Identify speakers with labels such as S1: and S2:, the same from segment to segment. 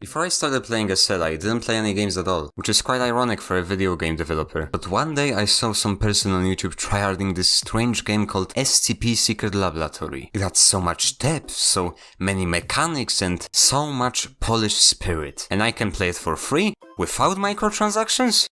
S1: Before I started playing SL, I didn't play any games at all, which is quite ironic for a video game developer. But one day I saw some person on YouTube tryharding this strange game called SCP Secret Laboratory. It had so much depth, so many mechanics and so much polished spirit. And I can play it for free? Without microtransactions?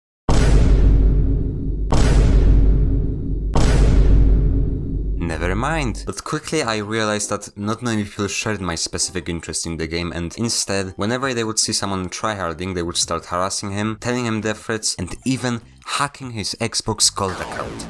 S1: Never mind. But quickly I realized that not many people shared my specific interest in the game, and instead, whenever they would see someone tryharding, they would start harassing him, telling him death threats, and even hacking his Xbox Gold account.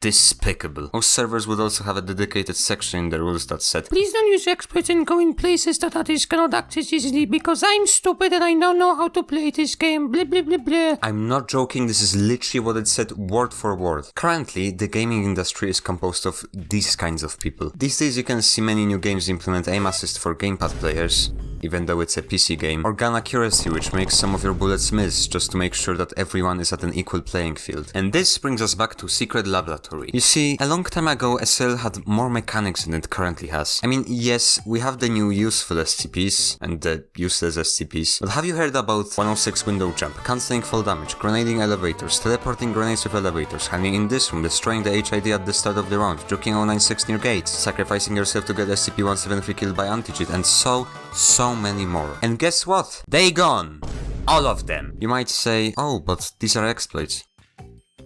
S1: Despicable. Most servers would also have a dedicated section in the rules that said,
S2: "Please don't use exploits and go in places that others cannot access easily because I'm stupid and I don't know how to play this game, blah blah blah blah."
S1: I'm not joking, this is literally what it said word for word. Currently, the gaming industry is composed of these kinds of people. These days you can see many new games implement aim assist for gamepad players, even though it's a PC game, or gun accuracy, which makes some of your bullets miss, just to make sure that everyone is at an equal playing field. And this brings us back to Secret Laboratory. You see, a long time ago SL had more mechanics than it currently has. I mean, yes, we have the new useful SCPs and the useless SCPs, but have you heard about 106 window jump, cancelling fall damage, grenading elevators, teleporting grenades with elevators, hiding in this room, destroying the HID at the start of the round, juking 096 near gates, sacrificing yourself to get SCP-173 killed by anti-cheat, and so many more. And guess what? They gone! All of them! You might say, oh, but these are exploits.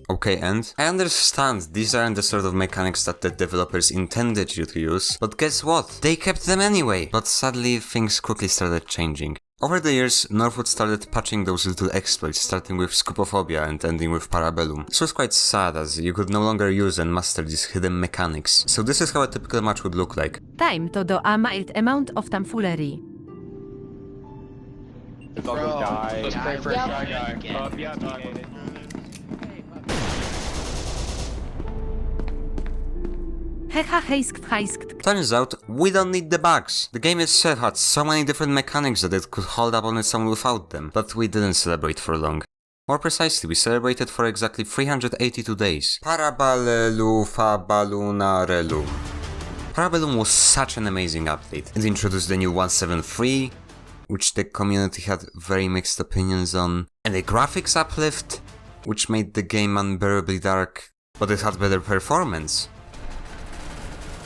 S1: Okay, and? I understand these aren't the sort of mechanics that the developers intended you to use, but guess what? They kept them anyway! But sadly, things quickly started changing. Over the years, Northwood started patching those little exploits, starting with scopophobia and ending with parabellum. This was quite sad, as you could no longer use and master these hidden mechanics. So this is how a typical match would look like.
S3: Time to do a mild amount of tomfoolery.
S4: Bro, let's pray for a shy guy.
S1: Turns out, we don't need the bugs. The game itself had so many different mechanics that it could hold up on its own without them, but we didn't celebrate for long. More precisely, we celebrated for exactly 382 days. Parabellum fabalunarelum. Parabellum was such an amazing update. It introduced the new 173, which the community had very mixed opinions on, and a graphics uplift, which made the game unbearably dark, but it had better performance.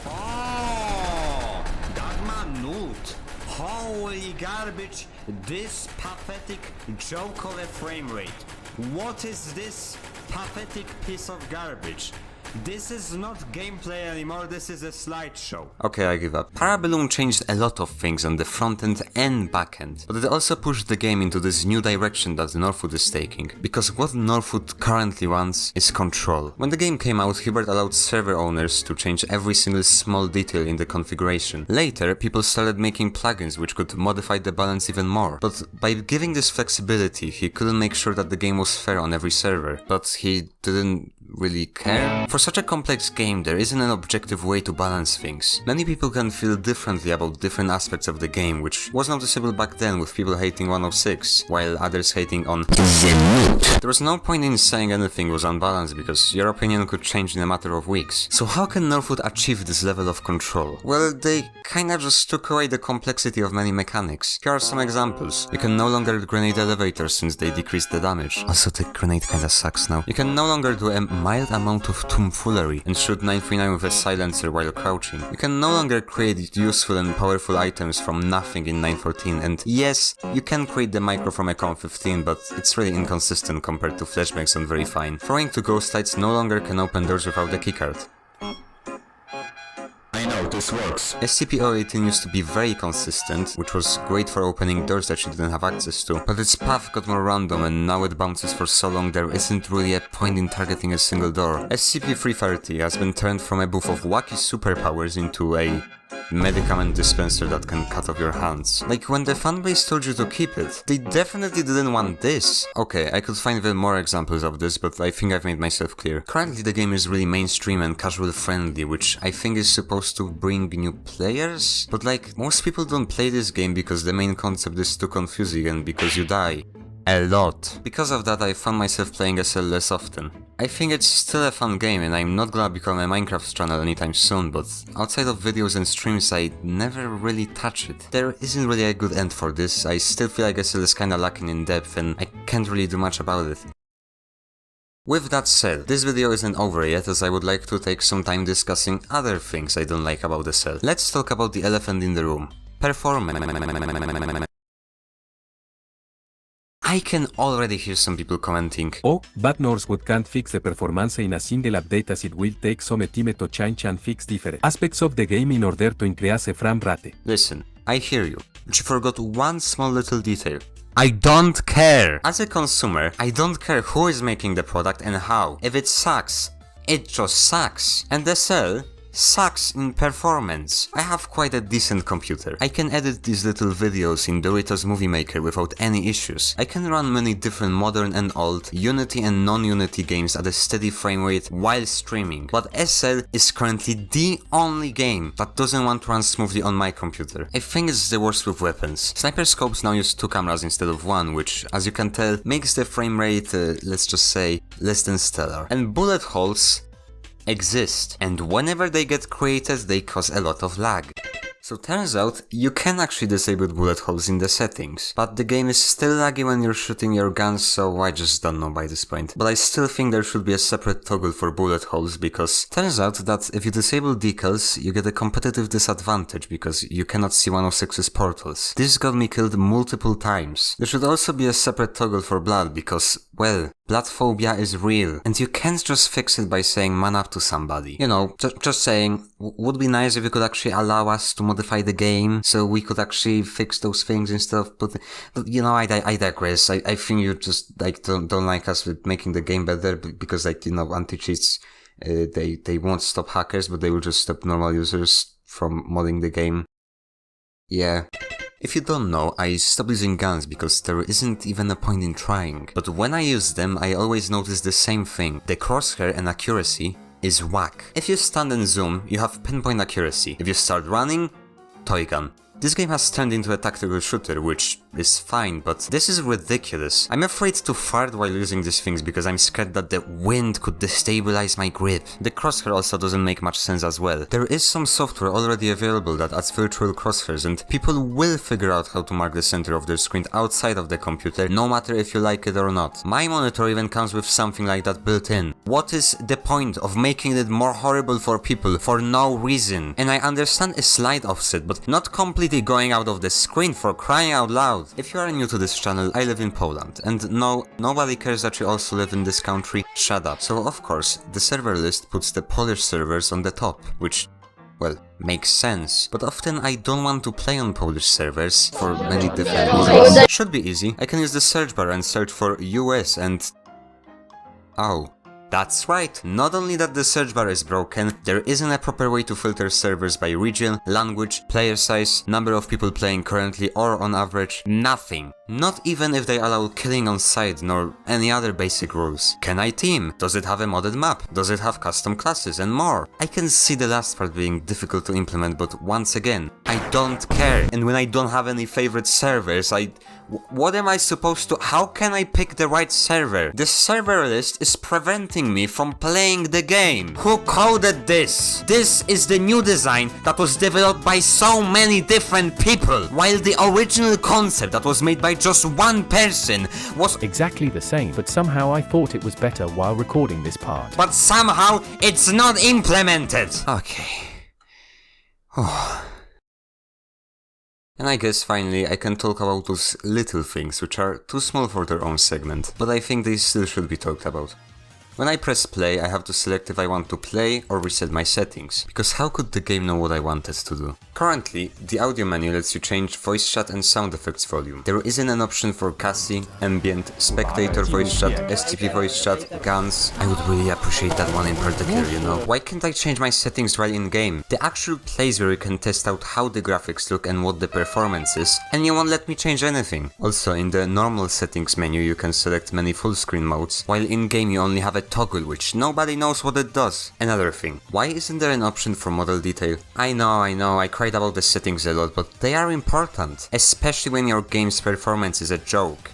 S1: Oh, Dagma Nut. Holy garbage, this pathetic joke of a frame rate. What is this pathetic piece of garbage? This is not gameplay anymore, this is a slideshow. Okay, I give up. Parabellum changed a lot of things on the front end and back end, but it also pushed the game into this new direction that Northwood is taking, because what Northwood currently wants is control. When the game came out, Hubert allowed server owners to change every single small detail in the configuration. Later, people started making plugins which could modify the balance even more, but by giving this flexibility, he couldn't make sure that the game was fair on every server, but he didn't really care. For such a complex game, there isn't an objective way to balance things. Many people can feel differently about different aspects of the game, which was noticeable back then with people hating 106, while others hating on the There was no point in saying anything was unbalanced because your opinion could change in a matter of weeks. So how can Northwood achieve this level of control? Well, they kinda just took away the complexity of many mechanics. Here are some examples. You can no longer grenade elevators since they decreased the damage. Also, the grenade kinda sucks now. You can no longer do a mild amount of tomfoolery and shoot 939 with a silencer while crouching. You can no longer create useful and powerful items from nothing in 914, and yes, you can create the micro from a COM 15, but it's really inconsistent compared to flashbangs on Very Fine. Throwing to ghost lights no longer can open doors without the keycard. I know, this works. SCP-018 used to be very consistent, which was great for opening doors that you didn't have access to, but its path got more random and now it bounces for so long there isn't really a point in targeting a single door. SCP-330 has been turned from a booth of wacky superpowers into a medicament dispenser that can cut off your hands. Like, when the fanbase told you to keep it, they definitely didn't want this. Okay, I could find even more examples of this, but I think I've made myself clear. Currently the game is really mainstream and casual friendly, which I think is supposed to bring new players? But like, most people don't play this game because the main concept is too confusing and because you die a lot. Because of that, I found myself playing SL less often. I think it's still a fun game and I'm not gonna become a Minecraft channel anytime soon, but outside of videos and streams I never really touch it. There isn't really a good end for this, I still feel like SL is kinda lacking in depth and I can't really do much about it. With that said, this video isn't over yet as I would like to take some time discussing other things I don't like about SL. Let's talk about the elephant in the room. Performance. I can already hear some people commenting,
S5: Oh, but Northwood can't fix the performance in a single update as it will take some time to change and fix different aspects of the game in order to increase the frame rate.
S1: listen, I hear you, but you forgot one small little detail. I don't care! As a consumer, I don't care who is making the product and how. If it sucks, it just sucks. And SL sucks in performance. I have quite a decent computer. I can edit these little videos in Doritos Movie Maker without any issues. I can run many different modern and old, Unity and non-Unity games at a steady frame rate while streaming. But SL is currently the only game that doesn't want to run smoothly on my computer. I think it's the worst with weapons. Sniper scopes now use 2 cameras instead of 1, which, as you can tell, makes the frame rate, let's just say, less than stellar. And bullet holes exist, and whenever they get created they cause a lot of lag. So turns out, you can actually disable bullet holes in the settings, but the game is still laggy when you're shooting your guns, so I just don't know by this point. But I still think there should be a separate toggle for bullet holes, because turns out that if you disable decals, you get a competitive disadvantage because you cannot see 106's portals. This got me killed multiple times. There should also be a separate toggle for blood, because, well, blood phobia is real, and you can't just fix it by saying man up to somebody. You know, just saying, would be nice if you could actually allow us to modify the game, so we could actually fix those things and stuff, but you know, I digress. I think you just, like, don't like us with making the game better, because, like, you know, anti-cheats, they won't stop hackers, but they will just stop normal users from modding the game. Yeah. If you don't know, I stopped using guns because there isn't even a point in trying. But when I use them, I always notice the same thing. The crosshair and accuracy is whack. If you stand and zoom, you have pinpoint accuracy. If you start running, toy gun. This game has turned into a tactical shooter, which is fine, but this is ridiculous. I'm afraid to fart while using these things because I'm scared that the wind could destabilize my grip. The crosshair also doesn't make much sense as well. There is some software already available that adds virtual crosshairs, and people will figure out how to mark the center of their screen outside of the computer, no matter if you like it or not. My monitor even comes with something like that built in. What is the point of making it more horrible for people for no reason? And I understand a slide offset, but not completely going out of the screen, for crying out loud. If you are new to this channel, I live in Poland, and no, nobody cares that you also live in this country, shut up. So of course, the server list puts the Polish servers on the top, which, well, makes sense. But often I don't want to play on Polish servers for many different reasons. Should be easy. I can use the search bar and search for US and... oh. That's right, not only that the search bar is broken, there isn't a proper way to filter servers by region, language, player size, number of people playing currently or on average, nothing. Not even if they allow killing on sight nor any other basic rules. Can I team? Does it have a modded map? Does it have custom classes and more? I can see the last part being difficult to implement, but once again, I don't care. And when I don't have any favorite servers, what am I supposed to... how can I pick the right server? The server list is preventing me from playing the game. Who coded this? This is the new design that was developed by so many different people, while the original concept that was made by just one person was
S6: exactly the same, but somehow I thought it was better while recording this part.
S1: But somehow it's not implemented. Okay. And I guess finally I can talk about those little things which are too small for their own segment, but I think they still should be talked about. When I press play, I have to select if I want to play or reset my settings, because how could the game know what I wanted to do? Currently, the audio menu lets you change voice chat and sound effects volume. There isn't an option for CASI, ambient, spectator voice chat, SCP voice chat, guns. I would really appreciate that one in particular, you know? Why can't I change my settings while in game? The actual place where you can test out how the graphics look and what the performance is, and you won't let me change anything. Also, in the normal settings menu you can select many full screen modes, while in game you only have a toggle which nobody knows what it does. Another thing, why isn't there an option for model detail? I know, I cried about the settings a lot, but they are important, especially when your game's performance is a joke.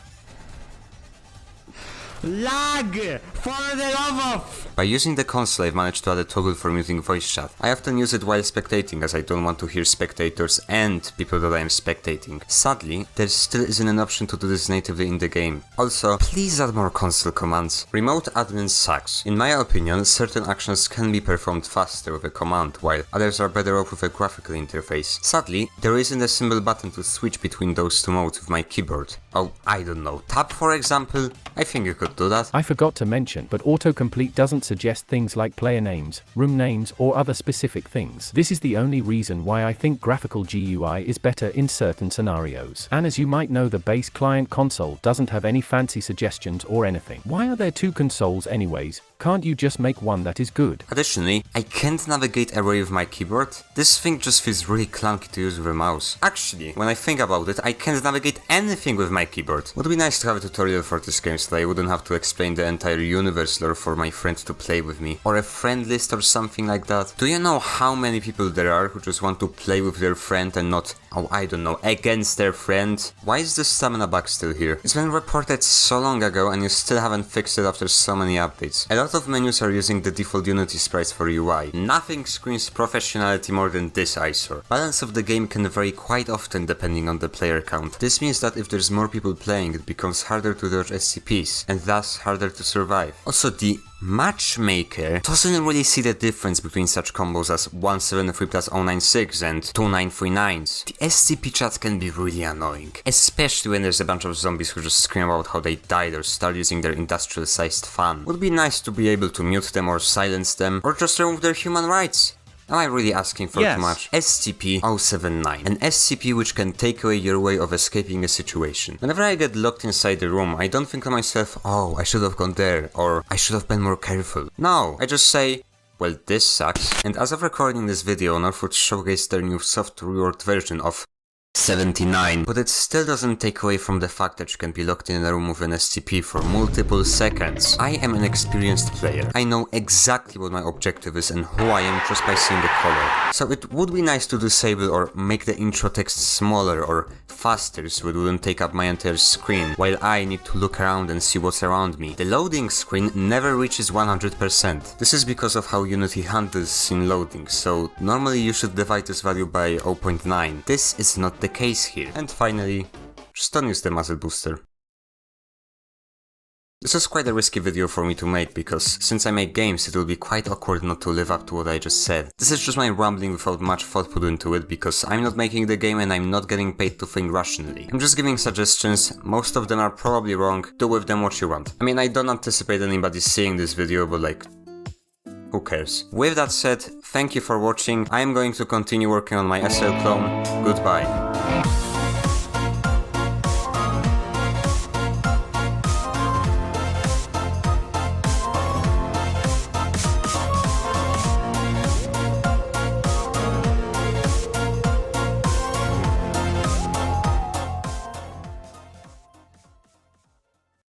S1: Lag! For the love of!
S7: By using the console, I've managed to add a toggle for muting voice chat. I often use it while spectating, as I don't want to hear spectators and people that I am spectating. Sadly, there still isn't an option to do this natively in the game. Also, please add more console commands. Remote admin sucks. In my opinion, certain actions can be performed faster with a command, while others are better off with a graphical interface. Sadly, there isn't a single button to switch between those two modes with my keyboard. Oh, I don't know, tab for example? I think you could do that.
S6: I forgot to mention, but autocomplete doesn't suggest things like player names, room names, or other specific things. This is the only reason why I think graphical GUI is better in certain scenarios. And as you might know, the base client console doesn't have any fancy suggestions or anything. Why are there two consoles anyways? Can't you just make one that is good?
S7: Additionally, I can't navigate array with my keyboard. This thing just feels really clunky to use with a mouse. Actually, when I think about it, I can't navigate anything with my keyboard. Would be nice to have a tutorial for this game so that I wouldn't have to explain the entire universe lore for my friend to play with me. Or a friend list or something like that. Do you know how many people there are who just want to play with their friend and not, oh I don't know, against their friend? Why is the stamina bug still here? It's been reported so long ago and you still haven't fixed it after so many updates. A lot of menus are using the default Unity sprites for UI. Nothing screams professionality more than this eyesore. Balance of the game can vary quite often depending on the player count. This means that if there's more people playing, it becomes harder to dodge SCPs, and thus harder to survive. Also, the matchmaker doesn't really see the difference between such combos as 173 plus 096 and 2939s. The SCP chats can be really annoying, especially when there's a bunch of zombies who just scream about how they died or start using their industrial sized fan. Would be nice to be able to mute them or silence them, or just remove their human rights. Am I really asking for too much? SCP-079, an SCP which can take away your way of escaping a situation. Whenever I get locked inside the room, I don't think to myself, oh, I should have gone there, or I should have been more careful. No, I just say, well, this sucks. And as of recording this video, Northwood showcased their new soft reworked version of 79, but it still doesn't take away from the fact that you can be locked in a room with an SCP for multiple seconds. I am an experienced player. I know exactly what my objective is and who I am just by seeing the color. So it would be nice to disable or make the intro text smaller or faster so it wouldn't take up my entire screen while I need to look around and see what's around me. The loading screen never reaches 100%. This is because of how Unity handles scene loading, so normally you should divide this value by 0.9. This is not the case here. And finally, just don't use the muzzle booster. This is quite a risky video for me to make because since I make games it will be quite awkward not to live up to what I just said. This is just my rambling without much thought put into it because I'm not making the game and I'm not getting paid to think rationally. I'm just giving suggestions, most of them are probably wrong, do with them what you want. I mean, I don't anticipate anybody seeing this video, but like, who cares? With that said, thank you for watching. I am going to continue working on my SL clone. Goodbye.